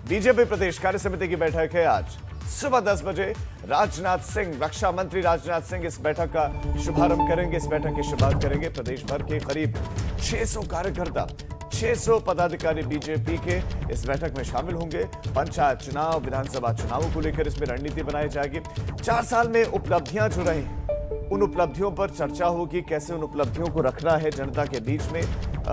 BJP प्रदेश कार्य समिति की बैठक है आज सुबह 10 बजे। राजनाथ सिंह, रक्षा मंत्री राजनाथ सिंह इस बैठक का शुभारंभ करेंगे। इस बैठक की शुरुआत करेंगे। प्रदेश भर के करीब 600 कार्यकर्ता, 600 पदाधिकारी बीजेपी के इस बैठक में शामिल होंगे। पंचायत चुनाव, विधानसभा चुनावों को लेकर इसमें रणनीति बनाई जाएगी। 4 साल में उपलब्धियां जो रही, उन उपलब्धियों पर चर्चा होगी। कैसे उन उपलब्धियों को रखना है जनता के बीच में,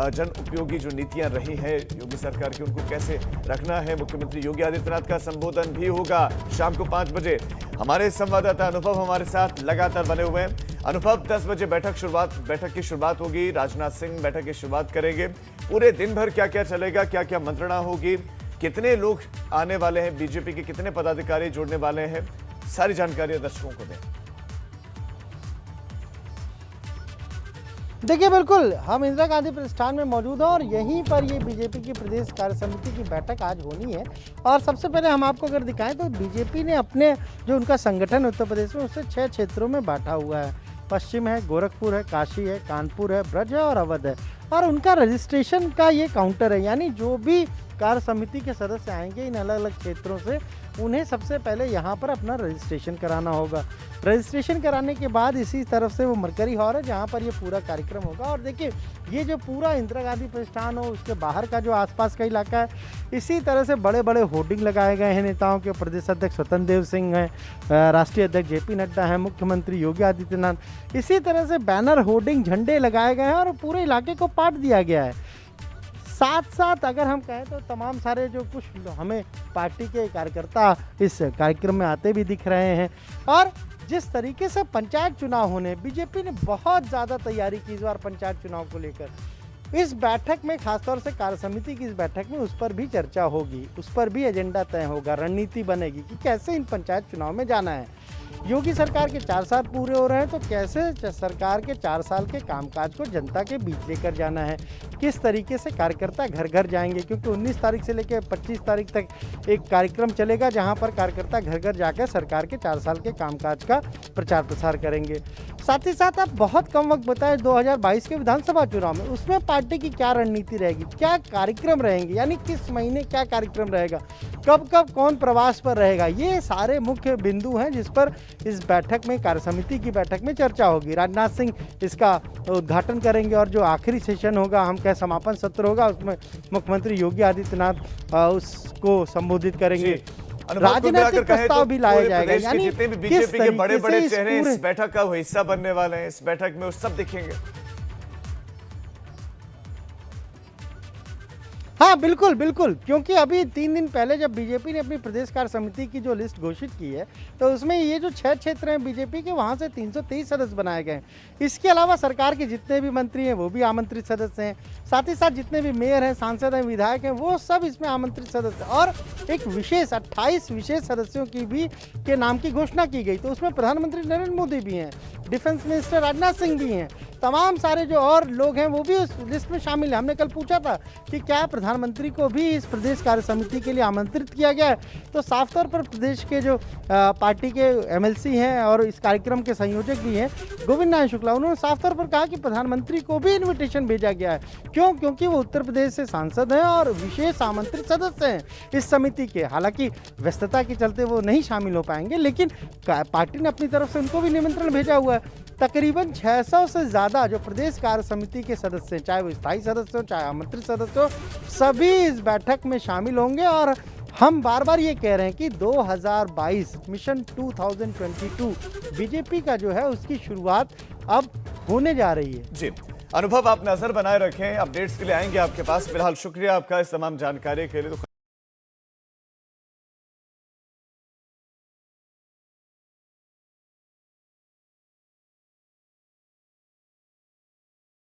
जन उपयोगी जो नीतियां रही हैं योगी सरकार की, उनको कैसे रखना है। मुख्यमंत्री योगी आदित्यनाथ का संबोधन भी होगा शाम को 5 बजे। हमारे संवाददाता अनुभव हमारे साथ लगातार बने हुए हैं। अनुभव, 10 बजे बैठक की शुरुआत होगी। राजनाथ सिंह बैठक की शुरुआत करेंगे। पूरे दिन भर क्या क्या चलेगा, क्या क्या मंत्रणा होगी, कितने लोग आने वाले हैं, बीजेपी के कितने पदाधिकारी जुड़ने वाले हैं, सारी जानकारी दर्शकों को दें। देखिए, बिल्कुल हम इंदिरा गांधी प्रतिष्ठान में मौजूद हैं और यहीं पर ये बीजेपी की प्रदेश कार्य समिति की बैठक आज होनी है। और सबसे पहले हम आपको अगर दिखाएं तो बीजेपी ने अपने जो उनका संगठन उत्तर प्रदेश में, उससे 6 क्षेत्रों में बांटा हुआ है। पश्चिम है, गोरखपुर है, काशी है, कानपुर है, ब्रज है और अवध है। और उनका रजिस्ट्रेशन का ये काउंटर है, यानी जो भी कार्य समिति के सदस्य आएंगे इन अलग अलग क्षेत्रों से, उन्हें सबसे पहले यहाँ पर अपना रजिस्ट्रेशन कराना होगा। रजिस्ट्रेशन कराने के बाद इसी तरफ से वो मरकरी हॉल है जहाँ पर ये पूरा कार्यक्रम होगा। और देखिए, ये जो पूरा इंदिरा गांधी प्रतिष्ठान हो, उसके बाहर का जो आसपास का इलाका है, इसी तरह से बड़े बड़े होर्डिंग लगाए गए हैं नेताओं के। प्रदेश अध्यक्ष स्वतंत्र देव सिंह हैं, राष्ट्रीय अध्यक्ष जेपी नड्डा हैं, मुख्यमंत्री योगी आदित्यनाथ, इसी तरह से बैनर, होर्डिंग, झंडे लगाए गए हैं और पूरे इलाके को पाट दिया गया है। साथ साथ अगर हम कहें तो तमाम सारे जो कुछ हमें पार्टी के कार्यकर्ता इस कार्यक्रम में आते भी दिख रहे हैं। और जिस तरीके से पंचायत चुनाव होने, बीजेपी ने बहुत ज़्यादा तैयारी की इस बार पंचायत चुनाव को लेकर। इस बैठक में खासतौर से कार्य समिति की इस बैठक में उस पर भी चर्चा होगी, उस पर भी एजेंडा तय होगा, रणनीति बनेगी कि कैसे इन पंचायत चुनाव में जाना है। योगी सरकार के 4 साल पूरे हो रहे हैं तो कैसे सरकार के 4 साल के कामकाज को जनता के बीच लेकर जाना है, किस तरीके से कार्यकर्ता घर घर जाएंगे, क्योंकि 19 तारीख से लेकर 25 तारीख तक एक कार्यक्रम चलेगा जहां पर कार्यकर्ता घर घर जाकर सरकार के 4 साल के कामकाज का प्रचार प्रसार करेंगे। साथ ही साथ आप बहुत कम वक्त बताएं 2022 के विधानसभा चुनाव में, उसमें पार्टी की क्या रणनीति रहेगी, क्या कार्यक्रम रहेंगे, यानी किस महीने क्या कार्यक्रम रहेगा, कब कब कौन प्रवास पर रहेगा, ये सारे मुख्य बिंदु हैं जिस पर इस बैठक में, कार्य समिति की बैठक में चर्चा होगी। राजनाथ सिंह इसका उद्घाटन करेंगे और जो आखिरी सेशन होगा, हम कह समापन सत्र होगा, उसमें मुख्यमंत्री योगी आदित्यनाथ उसको संबोधित करेंगे। राजनीतिक प्रस्ताव भी लाया जाएगा, यानी जितने भी बीजेपी के बड़े बड़े चेहरे इस बैठक का हिस्सा बनने वाले हैं, इस बैठक में वो सब दिखेंगे। हाँ, बिल्कुल बिल्कुल, क्योंकि अभी 3 दिन पहले जब बीजेपी ने अपनी प्रदेश कार्य समिति की जो लिस्ट घोषित की है, तो उसमें ये जो 6 क्षेत्र हैं बीजेपी के, वहाँ से 323 सदस्य बनाए गए हैं। इसके अलावा सरकार के जितने भी मंत्री हैं वो भी आमंत्रित सदस्य हैं। साथ ही साथ जितने भी मेयर हैं, सांसद हैं, विधायक हैं, वो सब इसमें आमंत्रित सदस्य। और एक विशेष 28 विशेष सदस्यों की भी के नाम की घोषणा की गई, तो उसमें प्रधानमंत्री नरेंद्र मोदी भी हैं, डिफेंस मिनिस्टर राजनाथ सिंह भी हैं, तमाम सारे जो और लोग हैं वो भी उस लिस्ट में शामिल हैं। हमने कल पूछा था कि क्या प्रधानमंत्री को भी इस प्रदेश कार्य समिति के लिए आमंत्रित किया गया है, तो साफ तौर पर प्रदेश के जो पार्टी के एमएलसी हैं और इस कार्यक्रम के संयोजक भी हैं, गोविंद नारायण शुक्ला, उन्होंने साफ तौर पर कहा कि प्रधानमंत्री को भी इन्विटेशन भेजा गया है। क्यों? क्योंकि वो उत्तर प्रदेश से सांसद हैं और विशेष आमंत्रित सदस्य हैं इस समिति के। हालांकि व्यस्तता के चलते वो नहीं शामिल हो पाएंगे, लेकिन पार्टी ने अपनी तरफ से उनको भी निमंत्रण भेजा हुआ है। तकरीबन 600 से ज़्यादा जो प्रदेश कार्य समिति के सदस्य हैं, चाहे वो स्थायी सदस्य हो, चाहे आमंत्रित सदस्य हो, सभी इस बैठक में शामिल होंगे। और हम बार बार ये कह रहे हैं कि 2022 मिशन 2022 बीजेपी का जो है उसकी शुरुआत अब होने जा रही है। जी अनुभव, आप नजर बनाए रखें, अपडेट्स के लिए आएंगे आपके पास। फिलहाल शुक्रिया आपका इस तमाम जानकारी के लिए।